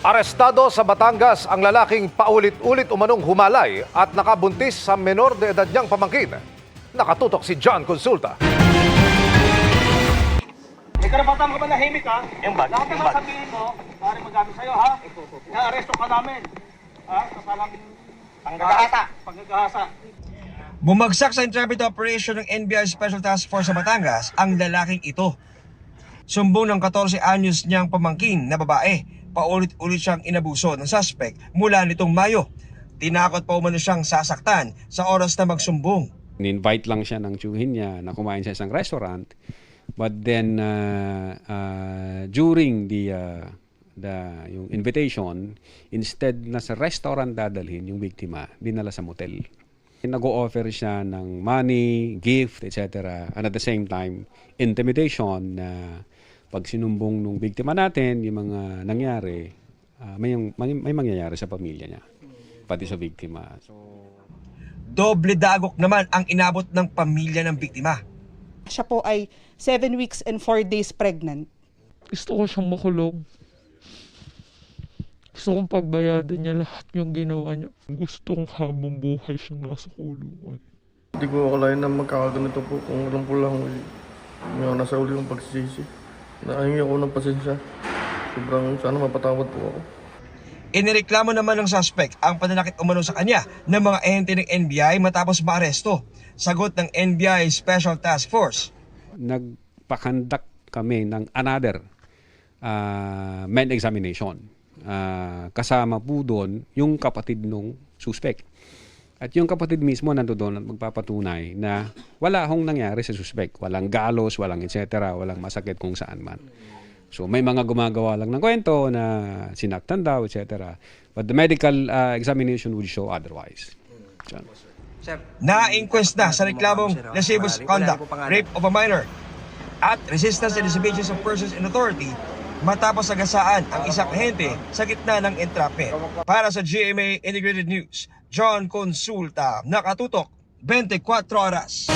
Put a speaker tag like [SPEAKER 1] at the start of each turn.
[SPEAKER 1] Arestado sa Batangas ang lalaking paulit-ulit umanong humalay at nakabuntis sa menor de edad niyang pamangkin. Nakatutok si John Consulta.
[SPEAKER 2] May karapatan ka ba nahimik ha?
[SPEAKER 3] Yung bag,
[SPEAKER 2] Lahat na
[SPEAKER 3] yung bag.
[SPEAKER 2] sasabihin mo, maaaring magamit sa'yo ha? Na-aresto ka namin. Ha? Kasalang panggagahasa.
[SPEAKER 4] Bumagsak sa interpretive operation ng NBI Special Task Force sa Batangas ang lalaking ito. Sumbong ng 14 anyos niyang pamangkin na babae. Paulit-ulit siyang inabuso ng suspect mula nitong Mayo. Tinakot pa umano siyang sasaktan sa oras na magsumbong.
[SPEAKER 5] In-invite lang siya ng tiyuhin niya na kumain sa isang restaurant. But then during yung invitation, instead na sa restaurant dadalhin yung biktima, dinala sa motel. Nag-o-offer siya ng money, gift, etc. And at the same time, intimidation na pag sinumbong ng biktima natin, yung mga nangyari, may mangyayari sa pamilya niya, pati sa biktima. So,
[SPEAKER 4] Doble dagok naman ang inabot ng pamilya ng biktima.
[SPEAKER 6] Siya po ay 7 weeks and 4 days pregnant.
[SPEAKER 7] Gusto ko siyang makulong. Gusto kong pagbayadan niya lahat yung ginawa niya. Gusto kong habang buhay siyang nasa kulungan.
[SPEAKER 8] Hindi ko akalain na magkakaganito po kung alam ko lang may nasa uli yung pagsisisi. Nahingi ako ng pasensya. Sobrang sana mapatawad po ako.
[SPEAKER 4] Inireklamo naman ng suspect ang pananakit umano sa kanya ng mga ahente ng NBI matapos maaresto. Sagot ng NBI Special Task Force.
[SPEAKER 5] Nagpakandak kami ng another med examination. Kasama po doon yung kapatid ng suspect. At yung kapatid mismo nandoon at magpapatunay na wala hong nangyari sa suspect. Walang galos, walang etc., walang masakit kung saan man. So may mga gumagawa lang ng kwento na sinaktan daw, etc. But the medical examination would show otherwise. John.
[SPEAKER 4] Na-inquest na sa reklamong lascivious conduct, rape of a minor, at resistance and disobedience of persons in authority matapos sagasaan ang isang ahente sa gitna ng entrapment. Para sa GMA Integrated News, John Consulta, nakatutok 24 oras.